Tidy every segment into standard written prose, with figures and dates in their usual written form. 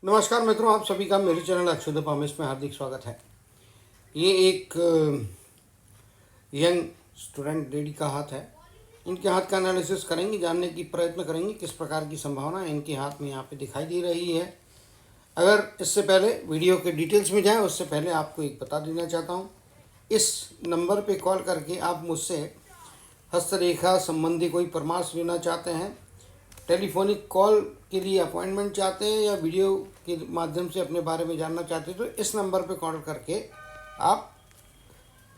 नमस्कार मित्रों, आप सभी का मेरे चैनल अक्षुत पामेश में हार्दिक स्वागत है। ये एक यंग स्टूडेंट लेडी का हाथ है। इनके हाथ का एनालिसिस करेंगे, जानने की प्रयत्न करेंगे किस प्रकार की संभावना इनके हाथ में यहाँ पे दिखाई दे रही है। अगर इससे पहले वीडियो के डिटेल्स में जाएं, उससे पहले आपको एक बता देना चाहता हूँ। इस नंबर पे कॉल करके आप मुझसे हस्तरेखा संबंधी कोई परामर्श लेना चाहते हैं, टेलीफोनिक कॉल के लिए अपॉइंटमेंट चाहते हैं या वीडियो के माध्यम से अपने बारे में जानना चाहते हैं, तो इस नंबर पे कॉल करके आप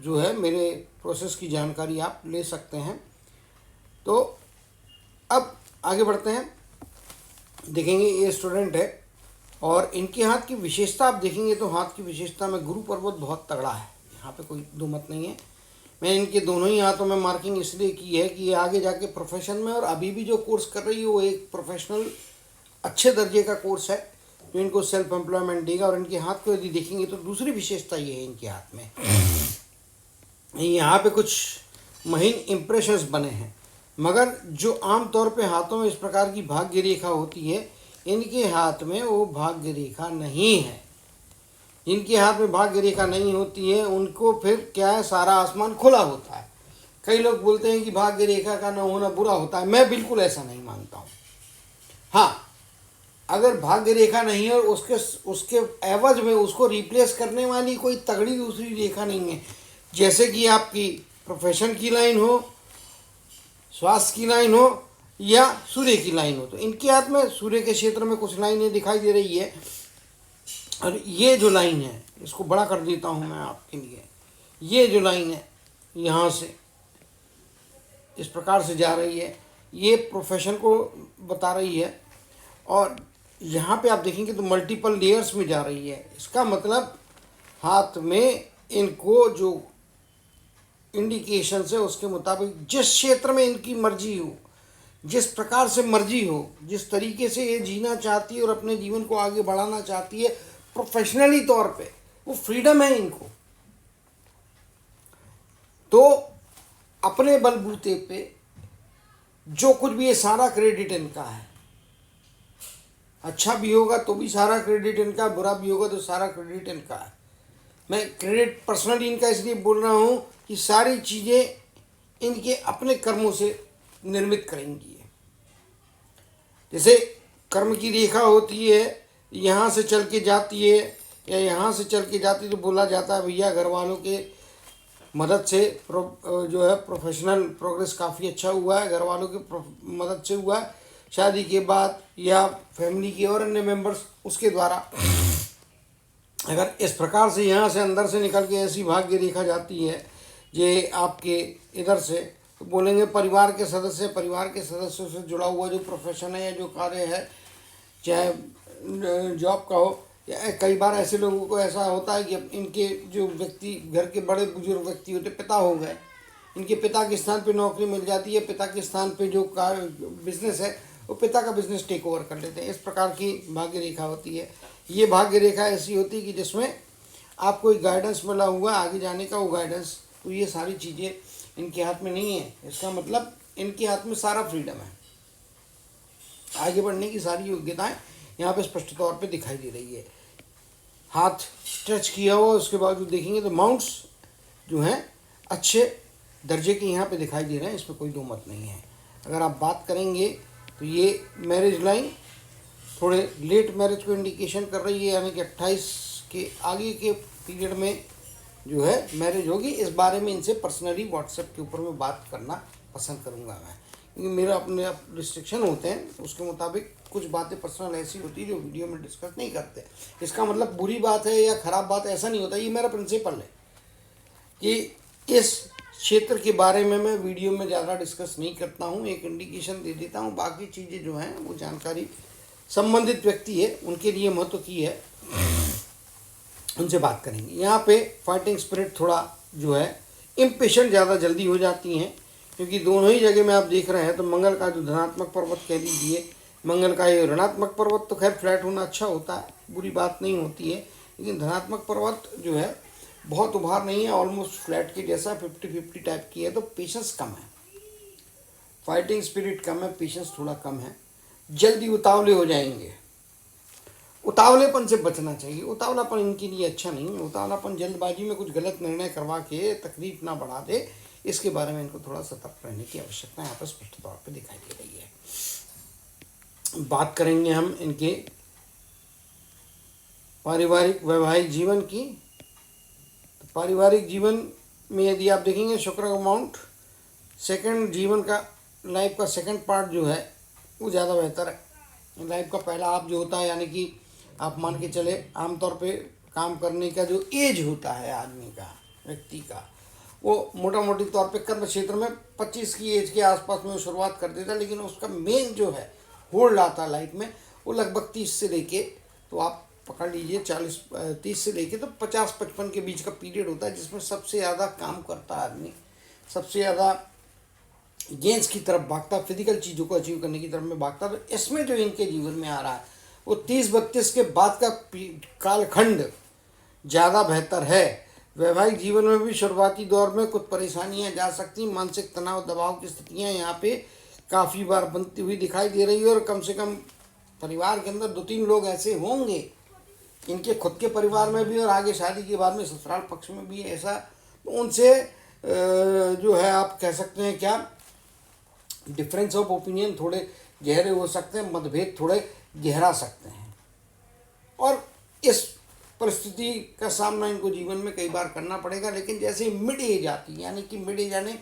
जो है मेरे प्रोसेस की जानकारी आप ले सकते हैं। तो अब आगे बढ़ते हैं, देखेंगे ये स्टूडेंट है और इनके हाथ की विशेषता आप देखेंगे तो हाथ की विशेषता में गुरु पर्वत बहुत तगड़ा है, यहाँ पे कोई दो मत नहीं है। मैं इनके दोनों ही हाथों में मार्किंग इसलिए की है कि ये आगे जाके प्रोफेशन में और अभी भी जो कोर्स कर रही है वो एक प्रोफेशनल अच्छे दर्जे का कोर्स है जो इनको सेल्फ एम्प्लॉयमेंट देगा। और इनके हाथ को यदि देखेंगे तो दूसरी विशेषता ये है, इनके हाथ में यहाँ पे कुछ महीन इम्प्रेशंस बने हैं, मगर जो आम तौर पे हाथों में इस प्रकार की भाग्य रेखा होती है, इनके हाथ में वो भाग्य रेखा नहीं है। जिनके हाथ में भाग्य रेखा नहीं होती है उनको फिर क्या है, सारा आसमान खुला होता है। कई लोग बोलते हैं कि भाग्य रेखा का न होना बुरा होता है, मैं बिल्कुल ऐसा नहीं मानता हूँ। हाँ, अगर भाग्य रेखा नहीं है और उसके एवज में उसको रिप्लेस करने वाली कोई तगड़ी दूसरी रेखा नहीं है, जैसे कि आपकी प्रोफेशन की लाइन हो, स्वास्थ्य की लाइन हो या सूर्य की लाइन हो, तो इनके हाथ में सूर्य के क्षेत्र में कुछ लाइनें दिखाई दे रही है। और ये जो लाइन है इसको बड़ा कर देता हूँ मैं आपके लिए। ये जो लाइन है यहाँ से इस प्रकार से जा रही है, ये प्रोफेशन को बता रही है। और यहाँ पे आप देखेंगे तो मल्टीपल लेयर्स में जा रही है। इसका मतलब हाथ में इनको जो इंडिकेशन है उसके मुताबिक जिस क्षेत्र में इनकी मर्जी हो, जिस प्रकार से मर्जी हो, जिस तरीके से ये जीना चाहती है और अपने जीवन को आगे बढ़ाना चाहती है प्रोफेशनली तौर पे, वो फ्रीडम है इनको। तो अपने बलबूते पे जो कुछ भी, ये सारा क्रेडिट इनका है। अच्छा भी होगा तो भी सारा क्रेडिट इनका, बुरा भी होगा तो सारा क्रेडिट इनका है। मैं क्रेडिट पर्सनली इनका इसलिए बोल रहा हूँ कि सारी चीज़ें इनके अपने कर्मों से निर्मित करेंगी। जैसे कर्म की रेखा होती है, यहाँ से चल के जाती है या यहाँ से चल के जाती है, तो बोला जाता है भैया घर वालों के मदद से जो है प्रोफेशनल प्रोग्रेस काफ़ी अच्छा हुआ है, घर वालों की मदद से हुआ है, शादी के बाद या फैमिली के और अन्य मेंबर्स उसके द्वारा। अगर इस प्रकार से यहाँ से अंदर से निकल के ऐसी भाग्य रेखा जाती है ये आपके इधर से, तो बोलेंगे परिवार के सदस्यों से जुड़ा हुआ जो प्रोफेशन है या जो कार्य है, चाहे जॉब का हो, या कई बार ऐसे लोगों को ऐसा होता है कि इनके जो व्यक्ति घर के बड़े बुजुर्ग व्यक्ति होते, पिता हो गए, इनके पिता के स्थान पे नौकरी मिल जाती है, पिता के स्थान पे जो बिजनेस है वो पिता का बिजनेस टेक ओवर कर लेते हैं। इस प्रकार की भाग्य रेखा होती है। ये भाग्य रेखा ऐसी होती है कि जिसमें आपको एक गाइडेंस मिला हुआ है आगे जाने का, वो गाइडेंस, तो ये सारी चीज़ें इनके हाथ में नहीं है। इसका मतलब इनके हाथ में सारा फ्रीडम है, आगे बढ़ने की सारी योग्यताएं यहाँ पे स्पष्ट तौर पे दिखाई दे रही है। हाथ स्ट्रेच किया हुआ, उसके बावजूद देखेंगे तो माउंट्स जो हैं अच्छे दर्जे के यहाँ पे दिखाई दे रहे हैं, इसमें कोई दो मत नहीं है। अगर आप बात करेंगे तो ये मैरिज लाइन थोड़े लेट मैरिज को इंडिकेशन कर रही है, यानी कि 28 के आगे के पीरियड में जो है मैरिज होगी। इस बारे में इनसे पर्सनली व्हाट्सएप के ऊपर में बात करना पसंद करूँगा मैं, क्योंकि मेरा अपने रिस्ट्रिक्शन होते हैं, उसके मुताबिक कुछ बातें पर्सनल ऐसी होती है जो वीडियो में डिस्कस नहीं करते। इसका मतलब बुरी बात है या ख़राब बात, ऐसा नहीं होता। ये मेरा प्रिंसिपल है कि इस क्षेत्र के बारे में मैं वीडियो में ज़्यादा डिस्कस नहीं करता हूँ, एक इंडिकेशन दे देता हूँ। बाकी चीज़ें जो हैं वो जानकारी संबंधित व्यक्ति है उनके लिए महत्व की है, उनसे बात करेंगे। यहाँ पे फाइटिंग स्पिरिट थोड़ा जो है इम्पेशेंट ज़्यादा जल्दी हो जाती हैं, क्योंकि दोनों ही जगह में आप देख रहे हैं तो मंगल का जो धनात्मक पर्वत कह लीजिए, मंगल का ये ऋणात्मक पर्वत, तो खैर फ्लैट होना अच्छा होता है, बुरी बात नहीं होती है, लेकिन धनात्मक पर्वत जो है बहुत उभार नहीं है, ऑलमोस्ट फ्लैट के जैसा 50-50 टाइप की है। तो पेशेंस कम है, फाइटिंग स्पिरिट कम है, पेशेंस थोड़ा कम है, जल्दी उतावले हो जाएंगे। उतावलेपन से बचना चाहिए। उतावलापन इनके लिए अच्छा नहीं है। उतावलापन जल्दबाजी में कुछ गलत निर्णय करवा के तकलीफ ना बढ़ा दे, इसके बारे में इनको थोड़ा सतर्क रहने की आवश्यकता यहाँ पर स्पष्ट तौर पर दिखाई दे रही है। बात करेंगे हम इनके पारिवारिक वैवाहिक जीवन की। तो पारिवारिक जीवन में यदि आप देखेंगे शुक्र अमाउंट सेकंड जीवन का लाइफ का सेकंड पार्ट जो है वो ज़्यादा बेहतर है। लाइफ का पहला हाफ जो होता है, यानी कि आप मान के चले आमतौर पे काम करने का जो एज होता है आदमी का, व्यक्ति का, वो मोटा मोटी तौर पे कर्म क्षेत्र में 25 की एज के आसपास में शुरुआत कर देता है, लेकिन उसका मेन जो है होल्ड आता है लाइफ में वो लगभग 30 से लेके, तो आप पकड़ लीजिए 30 से लेके तो 50-55 के बीच का पीरियड होता है, जिसमें सबसे ज़्यादा काम करता है आदमी, सबसे ज़्यादा गेंस की तरफ भागता, फिजिकल चीज़ों को अचीव करने की तरफ में भागता। तो इसमें जो इनके जीवन में आ रहा है वो 30-32 के बाद का कालखंड ज़्यादा बेहतर है। वैवाहिक जीवन में भी शुरुआती दौर में कुछ परेशानियां जा सकती, मानसिक तनाव दबाव की स्थितियां यहाँ पे काफ़ी बार बनती हुई दिखाई दे रही है। और कम से कम परिवार के अंदर 2-3 लोग ऐसे होंगे, इनके खुद के परिवार में भी और आगे शादी के बाद में ससुराल पक्ष में भी ऐसा, तो उनसे जो है आप कह सकते हैं क्या, डिफरेंस ऑफ ओपिनियन थोड़े गहरे हो सकते हैं, मतभेद थोड़े गहरा सकते हैं। और इस परिस्थिति का सामना इनको जीवन में कई बार करना पड़ेगा। लेकिन जैसे ही मिड एज आती है, यानी कि मिड एज यानी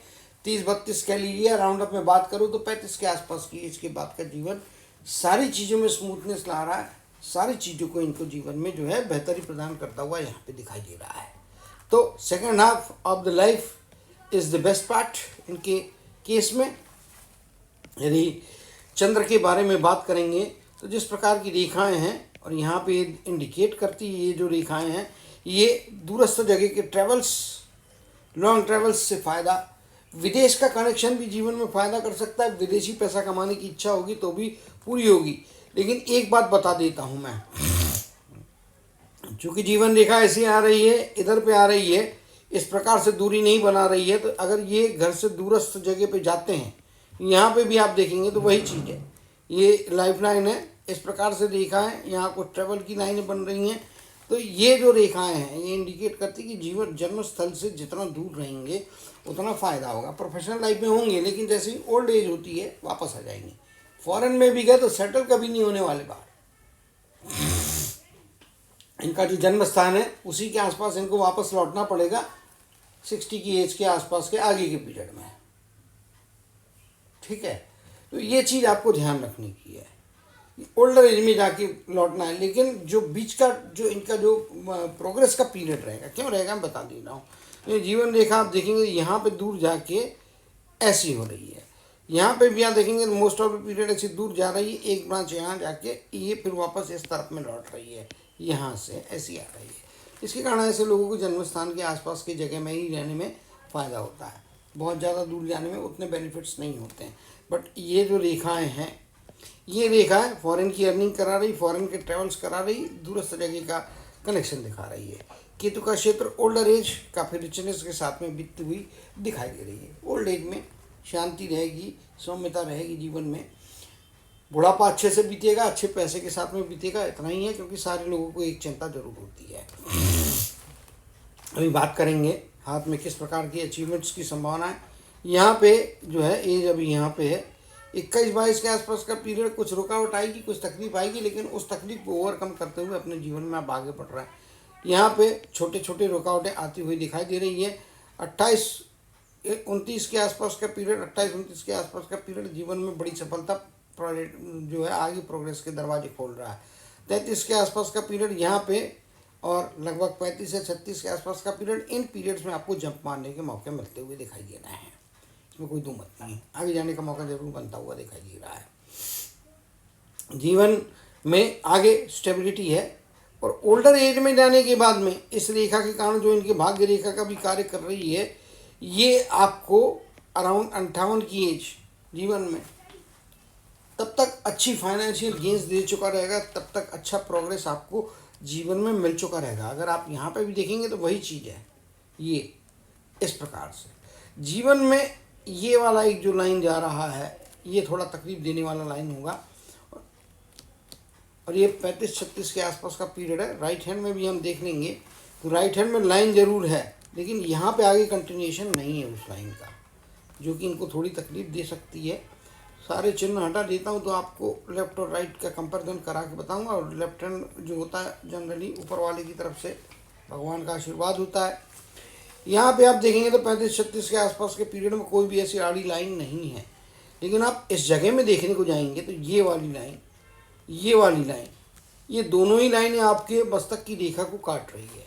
30-32 कह लीजिए, राउंड अप में बात करूँ तो 35 के आसपास की एज के बाद का जीवन सारी चीज़ों में स्मूथनेस ला रहा है, सारी चीज़ों को इनको जीवन में जो है बेहतरी प्रदान करता हुआ यहाँ पे दिखाई दे रहा है। तो second half of the life is the best part इनके केस में। यदि चंद्र के बारे में बात करेंगे तो जिस प्रकार की रेखाएं हैं और यहाँ पे इंडिकेट करती है, ये जो रेखाएं हैं ये दूरस्थ जगह के ट्रैवल्स, लॉन्ग ट्रैवल्स से फ़ायदा, विदेश का कनेक्शन भी जीवन में फ़ायदा कर सकता है। विदेशी पैसा कमाने की इच्छा होगी तो भी पूरी होगी। लेकिन एक बात बता देता हूँ मैं, चूँकि जीवन रेखा ऐसी आ रही है, इधर पे आ रही है, इस प्रकार से दूरी नहीं बना रही है, तो अगर ये घर से दूरस्थ जगह पे जाते हैं, यहाँ पे भी आप देखेंगे तो वही चीज़ है, ये लाइफ लाइन है, इस प्रकार से रेखाएं यहाँ कुछ ट्रेवल की लाइनें बन रही हैं। तो ये जो रेखाएं हैं ये इंडिकेट करती है कि जीवन जन्म स्थल से जितना दूर रहेंगे उतना फ़ायदा होगा। प्रोफेशनल लाइफ में होंगे, लेकिन जैसे ही ओल्ड एज होती है वापस आ जाएंगे। फॉरेन में भी गए तो सेटल कभी नहीं होने वाले बाहर। इनका जो जन्म स्थान है उसी के आसपास इनको वापस लौटना पड़ेगा 60 की एज के आसपास के आगे के पीरियड में। ठीक है, तो ये चीज़ आपको ध्यान रखने की है, ओल्डर एज में जाके लौटना है। लेकिन जो बीच का जो इनका जो प्रोग्रेस का पीरियड रहेगा, क्यों रहेगा मैं बता दे रहा हूँ। ये जीवन रेखा आप देखेंगे यहाँ पे दूर जाके ऐसी हो रही है, यहाँ पे भी आप देखेंगे मोस्ट ऑफ द पीरियड ऐसी दूर जा रही है, एक ब्रांच यहाँ जाके ये फिर वापस इस तरफ में लौट रही है, यहाँ से ऐसी आ रही है। इसके कारण ऐसे लोगों को जन्म स्थान के आसपास की जगह में ही रहने में फ़ायदा होता है। बहुत ज़्यादा दूर जाने में उतने बेनिफिट्स नहीं होते हैं। बट ये जो रेखाएं हैं, ये रेखाएं फॉरेन की अर्निंग करा रही, फॉरेन के ट्रेवल्स करा रही, दूरस्थ जगह का कनेक्शन दिखा रही है। केतु का क्षेत्र ओल्डर एज काफ़ी रिचनेस के साथ में बीतती हुई दिखाई दे रही है। ओल्ड एज में शांति रहेगी, सौम्यता रहेगी जीवन में, बुढ़ापा अच्छे से बीतेगा, अच्छे पैसे के साथ में बीतेगा, इतना ही है। क्योंकि सारे लोगों को एक चिंता जरूर होती है। अभी बात करेंगे हाथ में किस प्रकार की अचीवमेंट्स की संभावना है। यहाँ पे जो है एज अभी यहाँ पे है 21-22 के आसपास का पीरियड, कुछ रुकावट आएगी, कुछ तकलीफ आएगी, लेकिन उस तकलीफ को ओवरकम करते हुए अपने जीवन में आप आगे बढ़ रहे हैं। यहाँ पे छोटे छोटे रुकावटें आती हुई दिखाई दे रही है। 28-29 के आसपास का पीरियड, 28-29 के आसपास का पीरियड जीवन में बड़ी सफलता जो है आगे प्रोग्रेस के दरवाजे खोल रहा है। 33 के आसपास का पीरियड यहाँ पे और लगभग 35 से 36 के आसपास का पीरियड, इन पीरियड्स में आपको जंप मारने के मौके मिलते हुए दिखाई दे रहे हैं। इसमें कोई दो मत नहीं, आगे जाने का मौका जरूर बनता हुआ दिखाई दे रहा है। जीवन में आगे स्टेबिलिटी है। और ओल्डर एज में जाने के बाद में इस रेखा के कारण जो इनके भाग्य रेखा का भी कार्य कर रही है, ये आपको अराउंड 58 की एज जीवन में तब तक अच्छी फाइनेंशियल गेंस दे चुका रहेगा, तब तक अच्छा प्रोग्रेस आपको जीवन में मिल चुका रहेगा। अगर आप यहाँ पे भी देखेंगे तो वही चीज़ है। ये इस प्रकार से जीवन में ये वाला एक जो लाइन जा रहा है, ये थोड़ा तकलीफ देने वाला लाइन होगा। और ये 35-36 के आसपास का पीरियड है। राइट हैंड में भी हम देख लेंगे तो राइट हैंड में लाइन ज़रूर है, लेकिन यहाँ पे आगे कंटिन्यूएशन नहीं है उस लाइन का, जो कि इनको थोड़ी तकलीफ दे सकती है। सारे चिन्ह हटा देता हूँ तो आपको लेफ्ट और राइट का कंपैरिजन करा के बताऊँगा। और लेफ्ट हैंड जो होता है जनरली ऊपर वाले की तरफ से भगवान का आशीर्वाद होता है। यहाँ पे आप देखेंगे तो 35-36 के आसपास के पीरियड में कोई भी ऐसी आड़ी लाइन नहीं है, लेकिन आप इस जगह में देखने को जाएंगे तो ये वाली लाइन, ये वाली लाइन, ये दोनों ही लाइनें आपके मस्तक की रेखा को काट रही है।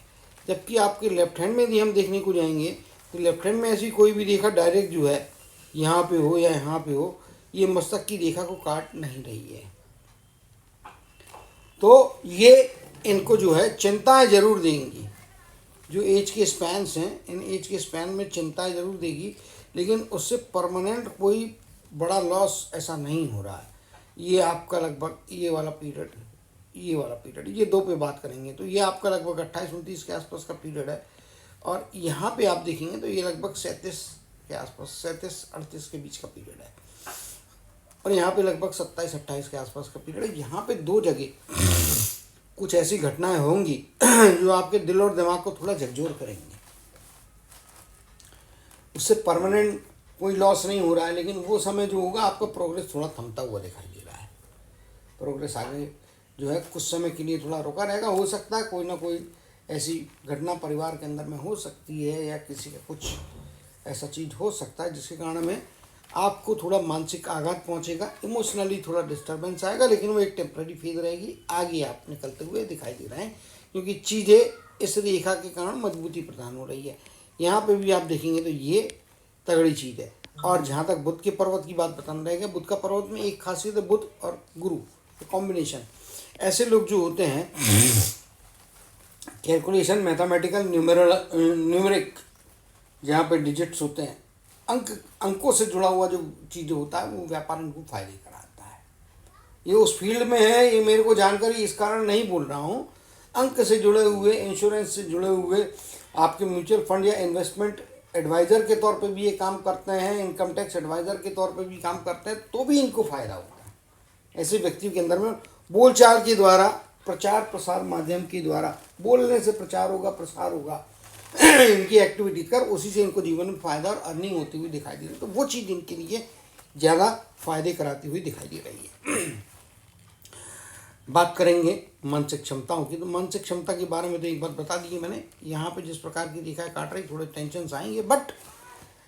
जबकि आपके लेफ्ट हैंड में यदि हम देखने को जाएंगे तो लेफ्ट हैंड में ऐसी कोई भी रेखा डायरेक्ट जो है यहाँ पे हो या यहाँ पे हो, ये मस्तक की रेखा को काट नहीं रही है। तो ये इनको जो है चिंताएं जरूर देंगी। जो एज के स्पैन्स हैं, इन एज के स्पैन में चिंताएं जरूर देगी, लेकिन उससे परमानेंट कोई बड़ा लॉस ऐसा नहीं हो रहा है। ये आपका लगभग ये वाला पीरियड, ये दो पे बात करेंगे तो ये आपका लगभग 28-29 के आसपास का पीरियड है। और यहाँ पे आप देखेंगे तो ये लगभग 37 के आसपास, 37-38 के बीच का पीरियड है। और यहाँ पे लगभग 27-28 के आसपास का पीरियड है। यहाँ पे दो जगह कुछ ऐसी घटनाएं होंगी जो आपके दिल और दिमाग को थोड़ा झकझोर करेंगे। उससे परमानेंट कोई लॉस नहीं हो रहा है, लेकिन वो समय जो होगा आपका प्रोग्रेस थोड़ा थमता हुआ दिखाई दे रहा है। प्रोग्रेस आगे जो है कुछ समय के लिए थोड़ा रुका रहेगा। हो सकता है कोई ना कोई ऐसी घटना परिवार के अंदर में हो सकती है, या किसी का कुछ ऐसा चीज़ हो सकता है जिसके कारण में आपको थोड़ा मानसिक आघात पहुंचेगा, इमोशनली थोड़ा डिस्टर्बेंस आएगा, लेकिन वो एक टेम्प्रेरी फेज रहेगी। आगे आप निकलते हुए दिखाई दे रहे हैं, क्योंकि चीज़ें इस रेखा के कारण मजबूती प्रदान हो रही है। यहाँ पे भी आप देखेंगे तो ये तगड़ी चीज़ है। और जहाँ तक बुध के पर्वत की बात बताना रहेगा, बुध का पर्वत में एक खासियत है, बुध और गुरु कॉम्बिनेशन। ऐसे लोग जो होते हैं कैलकुलेशन, मैथमेटिकल, न्यूमेरिक, जहाँ पे डिजिट्स होते हैं, अंकों से जुड़ा हुआ जो चीज़ होता है, वो व्यापार इनको फायदे कराता है। ये उस फील्ड में है, ये मेरे को जानकारी इस कारण नहीं बोल रहा हूँ। अंक से जुड़े हुए, इंश्योरेंस से जुड़े हुए, आपके म्यूचुअल फंड या इन्वेस्टमेंट एडवाइज़र के तौर पे भी ये काम करते हैं, इनकम टैक्स एडवाइज़र के तौर पे भी काम करते हैं, तो भी इनको फ़ायदा होता है। ऐसे व्यक्ति के अंदर में बोलचाल के द्वारा, प्रचार प्रसार माध्यम के द्वारा, बोलने से प्रचार होगा, प्रसार होगा, इनकी एक्टिविटी कर, उसी से इनको जीवन में फायदा और अर्निंग होती हुई दिखाई दे रही है। तो वो चीज़ इनके लिए ज़्यादा फायदे कराती हुई दिखाई दे रही है। बात करेंगे मानसिक क्षमताओं की, तो मानसिक क्षमता के बारे में तो एक बात बता दी है मैंने। यहाँ पे जिस प्रकार की रेखाएं काट रही, थोड़े टेंशन आएंगे, बट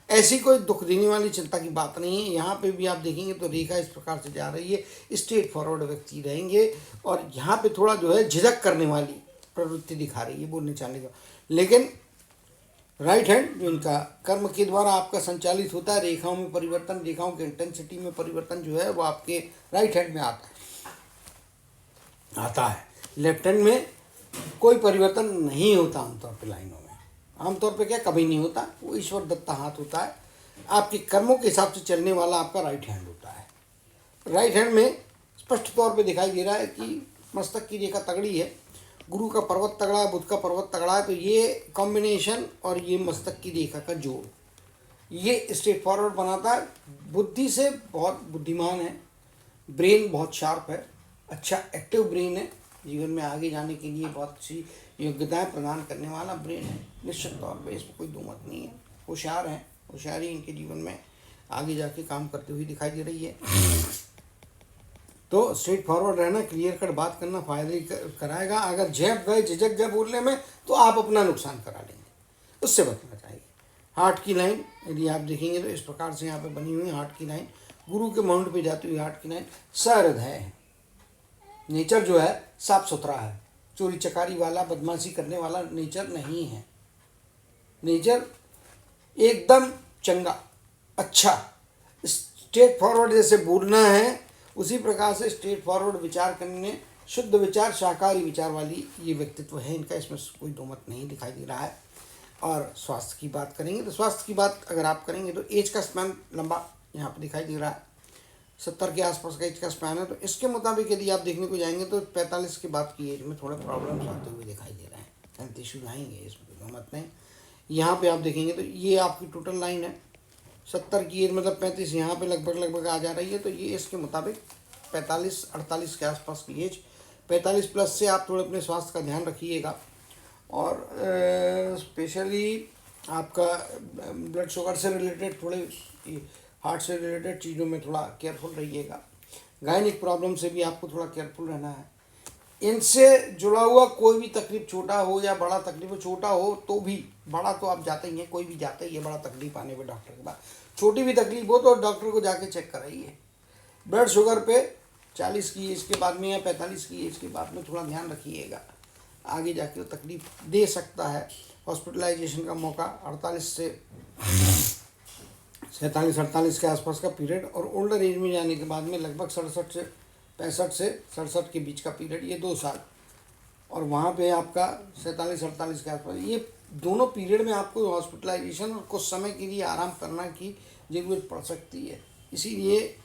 ऐसी कोई दुख देने वाली चिंता की बात नहीं है। यहाँ पे भी आप देखेंगे तो रेखा इस प्रकार से जा रही है, स्ट्रेट फॉरवर्ड व्यक्ति रहेंगे। और यहाँ पे थोड़ा जो है झिझक करने वाली प्रवृत्ति दिखा रही है बोलने चालने का, लेकिन राइट हैंड जो इनका कर्म के द्वारा आपका संचालित होता है, रेखाओं में परिवर्तन, रेखाओं के इंटेंसिटी में परिवर्तन जो है वो आपके राइट हैंड में आता है। लेफ्ट हैंड में कोई परिवर्तन नहीं होता आमतौर पे लाइनों में, आमतौर पे क्या कभी नहीं होता, वो ईश्वर दत्ता हाथ होता है। आपके कर्मों के हिसाब से चलने वाला आपका राइट हैंड होता है। राइट हैंड में स्पष्ट तौर पे दिखाई दे रहा है कि मस्तक की रेखा तगड़ी है, गुरु का पर्वत तगड़ा है, बुध का पर्वत तगड़ा है। तो ये कॉम्बिनेशन और ये मस्तक की रेखा का जोड़ ये स्ट्रेट फॉरवर्ड बनाता है। बुद्धि से बहुत बुद्धिमान है, ब्रेन बहुत शार्प है, अच्छा एक्टिव ब्रेन है, जीवन में आगे जाने के लिए बहुत अच्छी योग्यताएं प्रदान करने वाला ब्रेन है। निश्चित तौर पे इसमें कोई दो मत नहीं है। होशियार है, होशियारी इनके जीवन में आगे जाके काम करते हुए दिखाई दे रही है। तो स्ट्रेट फॉरवर्ड रहना, क्लियर कट बात करना फायदे कराएगा। अगर झेप गए, झिझक गए बोलने में, तो आप अपना नुकसान करा लेंगे, उससे बचना चाहिए। हार्ट की लाइन यदि आप देखेंगे तो इस प्रकार से यहाँ पे बनी हुई हार्ट की लाइन, गुरु के माउंट पे जाती हुई हार्ट की लाइन सहृदय है। नेचर जो है साफ सुथरा है, चोरी चकारी वाला, बदमाशी करने वाला नेचर नहीं है। नेचर एकदम चंगा, अच्छा, स्ट्रेट फॉरवर्ड जैसे बोलना है उसी प्रकार से स्ट्रेट फॉरवर्ड विचार करने, शुद्ध विचार, शाकाहारी विचार वाली ये व्यक्तित्व है इनका, इसमें कोई दो मत नहीं दिखाई दे रहा है। और स्वास्थ्य की बात करेंगे तो स्वास्थ्य की बात अगर आप करेंगे तो एज का स्पैन लंबा यहाँ पर दिखाई दे रहा है, 70 के आसपास का एज का स्पैन है। तो इसके मुताबिक यदि आप देखने को जाएंगे तो 45 के बाद की एज में थोड़े प्रॉब्लम्स आते हुए दिखाई दे रहे हैं, हेल्थ इशूज आएंगे, इसमें कोई दो मत नहीं। यहाँ पे आप देखेंगे तो ये आपकी टोटल लाइन है, 70 की एज मतलब 35 यहाँ पे लगभग आ जा रही है। तो ये इसके मुताबिक 45-48 के आसपास की एज, 45 प्लस से आप थोड़े अपने स्वास्थ्य का ध्यान रखिएगा। और स्पेशली आपका ब्लड शुगर से रिलेटेड, थोड़े हार्ट से रिलेटेड चीज़ों में थोड़ा केयरफुल रहिएगा। गायनिक प्रॉब्लम से भी आपको थोड़ा केयरफुल रहना है। इनसे जुड़ा हुआ कोई भी तकलीफ, छोटा हो या बड़ा तकलीफ हो, छोटा हो तो भी, बड़ा तो आप जाते ही हैं, कोई भी जाता ही है बड़ा तकलीफ आने पे डॉक्टर के पास। छोटी भी तकलीफ हो तो डॉक्टर को जाके चेक कराइए। ब्लड शुगर पे 40 की एज के बाद में या 45 की एज के बाद में थोड़ा ध्यान रखिएगा, आगे जाके वो तकलीफ दे सकता है। हॉस्पिटलाइजेशन का मौका 48 से 47-48 के आसपास का पीरियड, और ओल्डर एज में जाने के बाद में लगभग 67 से 65 से 67 के बीच का पीरियड, ये 2 साल। और वहाँ पे आपका 47-48 के आसपास, ये दोनों पीरियड में आपको हॉस्पिटलाइजेशन और कुछ समय के लिए आराम करना की ज़रूरत पड़ सकती है। इसीलिए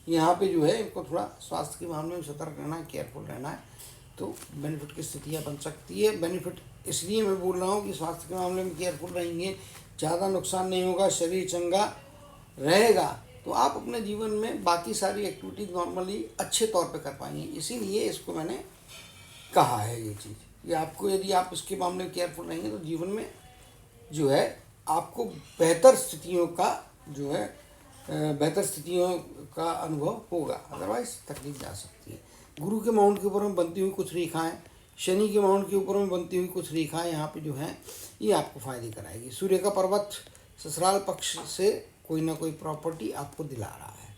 यहाँ पे जो है इनको थोड़ा स्वास्थ्य के मामले में सतर्क रहना है, केयरफुल रहना है, तो बेनिफिट की स्थितियाँ बन सकती है। बेनिफिट इसलिए मैं बोल रहा हूँ कि स्वास्थ्य के मामले में केयरफुल रहेंगे, ज़्यादा नुकसान नहीं होगा, शरीर चंगा रहेगा, तो आप अपने जीवन में बाकी सारी एक्टिविटीज़ नॉर्मली अच्छे तौर पे कर पाएंगे। इसीलिए इसको मैंने कहा है ये चीज़। ये आपको, यदि आप इसके मामले में केयरफुल रहेंगे तो जीवन में जो है आपको बेहतर स्थितियों का जो है बेहतर स्थितियों का अनुभव होगा, अदरवाइज तकलीफ जा सकती है। गुरु के माउंट के ऊपर में बनती हुई कुछ रेखाएं, शनि के माउंट के ऊपर में बनती हुई कुछ रेखाएं यहाँ पे जो हैं ये आपको फायदे कराएगी। सूर्य का पर्वत ससुराल पक्ष से कोई ना कोई प्रॉपर्टी आपको दिला रहा है,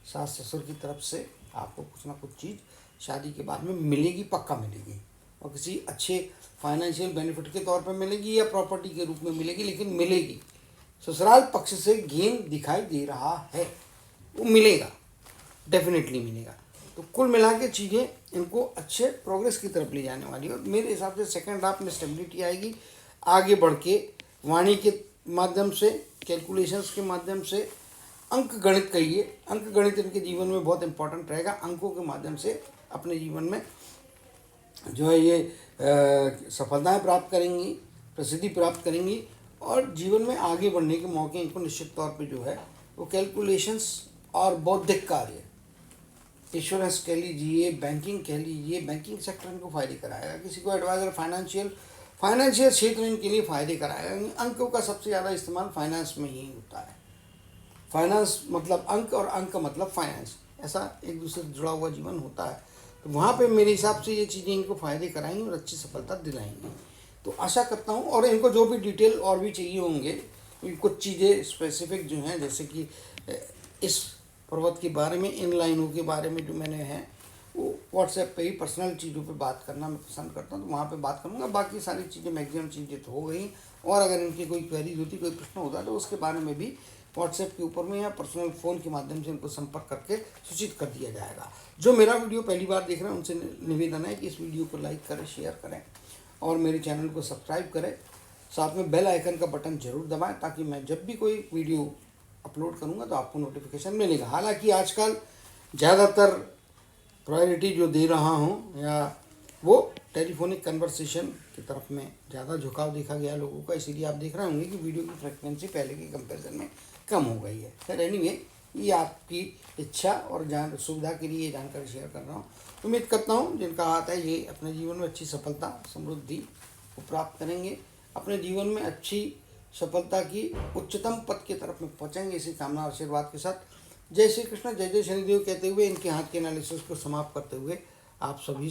सास ससुर की तरफ से आपको कुछ ना कुछ चीज़ शादी के बाद में मिलेगी, पक्का मिलेगी, और किसी अच्छे फाइनेंशियल बेनिफिट के तौर पर मिलेगी या प्रॉपर्टी के रूप में मिलेगी, लेकिन मिलेगी। ससुराल पक्ष से गेन दिखाई दे रहा है, वो मिलेगा, डेफिनेटली मिलेगा। तो कुल मिला के चीज़ें इनको अच्छे प्रोग्रेस की तरफ ले जाने वाली है, और मेरे हिसाब से सेकेंड हाफ में स्टेबिलिटी आएगी। आगे बढ़ के वाणी के माध्यम से, कैलकुलेशंस के माध्यम से, अंक गणित कहिए, अंक गणित इनके जीवन में बहुत इंपॉर्टेंट रहेगा। अंकों के माध्यम से अपने जीवन में जो है ये सफलताएं प्राप्त करेंगी, प्रसिद्धि प्राप्त करेंगी, और जीवन में आगे बढ़ने के मौके इनको निश्चित तौर पे जो है वो कैलकुलेशंस और बौद्धिक कार्य, इंश्योरेंस कह लीजिए, बैंकिंग कह लीजिए, बैंकिंग सेक्टर इनको फायदे कराएगा। किसी को एडवाइजर, फाइनेंशियल क्षेत्र इनके लिए फ़ायदे कराएगा। अंकों का सबसे ज़्यादा इस्तेमाल फाइनेंस में ही होता है। फाइनेंस मतलब अंक और अंक मतलब फाइनेंस, ऐसा एक दूसरे से जुड़ा हुआ जीवन होता है। तो वहाँ पे मेरे हिसाब से ये चीज़ें इनको फ़ायदे कराएंगी और अच्छी सफलता दिलाएंगी। तो आशा करता हूँ, और इनको जो भी डिटेल और भी चाहिए होंगे, कुछ चीज़ें स्पेसिफिक जो हैं, जैसे कि इस पर्वत के बारे में, इन लाइनों के बारे में जो मैंने हैं, वो व्हाट्सएप पे ही पर्सनल चीज़ों पे बात करना मैं पसंद करता हूँ, तो वहाँ पे बात करूँगा। बाकी सारी चीज़ें, मैक्सिमम चीज़ें तो हो गई, और अगर इनकी कोई क्वेरीज होती, कोई प्रश्न होता, तो उसके बारे में भी व्हाट्सएप के ऊपर में या पर्सनल फ़ोन के माध्यम से इनको संपर्क करके सूचित कर दिया जाएगा। जो मेरा वीडियो पहली बार देख रहे हैं उनसे निवेदन है कि इस वीडियो को लाइक करें, शेयर करें, और मेरे चैनल को सब्सक्राइब करें। साथ में बेल आइकन का बटन जरूर दबाएं, ताकि मैं जब भी कोई वीडियो अपलोड करूँगा तो आपको नोटिफिकेशन मिलेगा। हालाँकि आजकल ज़्यादातर प्रायोरिटी जो दे रहा हूँ या वो टेलीफोनिक कन्वर्सेशन की तरफ में ज़्यादा झुकाव देखा गया लोगों का, इसीलिए आप देख रहे होंगे कि वीडियो की फ्रिक्वेंसी पहले के कंपैरिजन में कम हो गई है। खैर एनीवे, ये आपकी इच्छा और सुविधा के लिए ये जानकारी शेयर कर रहा हूँ। उम्मीद करता हूँ जिनका हाथ है ये अपने जीवन में अच्छी सफलता, समृद्धि को प्राप्त करेंगे, अपने जीवन में अच्छी सफलता की उच्चतम पद की तरफ में पहुँचेंगे। इसी कामना और आशीर्वाद के साथ जय श्री कृष्ण, जय जय शनिदेव कहते हुए इनके हाथ के एनालिसिस को समाप्त करते हुए आप सभी